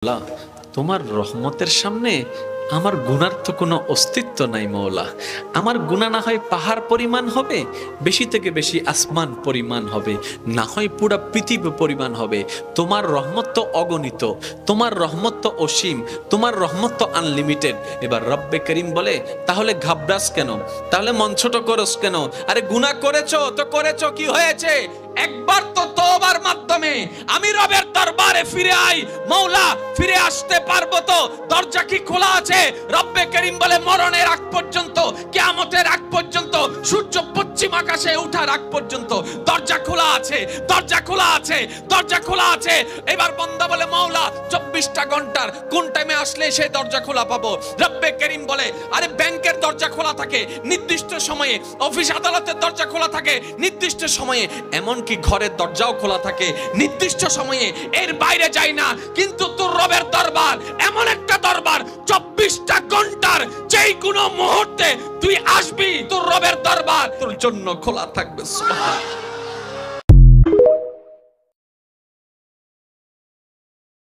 আল্লাহ, তোমার রহমতের সামনে আমার গুনার তো কোনো অস্তিত্ব নাই মওলা। আমার গুনাহ না হয় পাহাড় পরিমাণ হবে, বেশি থেকে বেশি আসমান পরিমাণ হবে, না হয় পুরা পৃথিবী পরিমাণ হবে। তোমার রহমত তো অগণিত, তোমার রহমত তো অসীম, তোমার রহমত তো আনলিমিটেড। এবার রব্বে করিম বলে, তাহলে ঘাবড়াস কেন, তাহলে মন ছোট করস কেন? আরে গুনাহ করেছো তো করেছো, কি হয়েছে? একবার তো তওবার মাধ্যমে আমি রবের দরবারে ফিরে আই। মওলা, ফিরে আসতে পারবো তো? দরজা কি খোলা আছে? রব্বে করিম বলে, মরণের আগ পর্যন্ত, কিয়ামতের আগ পর্যন্ত, সূর্য পশ্চিম আকাশে ওঠার আগ পর্যন্ত দরজা খোলা আছে, দরজা খোলা আছে, দরজা খোলা আছে। এবার বান্দা বলে, মওলা 24টা ঘন্টার কোন টাইমে আসলে সেই দরজা খোলা পাবো? রব্বে করিম বলে, আরে ব্যাংকের দরজা খোলা থাকে নির্দিষ্ট সময়ে, অফিস আদালতের দরজা খোলা থাকে নির্দিষ্ট সময়ে, এমনকি ঘরের দরজাও খোলা থাকে নির্দিষ্ট সময়ে, এর বাইরে যাই না। কিন্তু তোর রবের দরবার এমন একটা দরবার, 24টা ঘন্টার যেই কোনো মুহূর্তে তুই আসবি, তোর রবের দরবার তোর জন্য খোলা থাকবে। সুবহানাল্লাহ।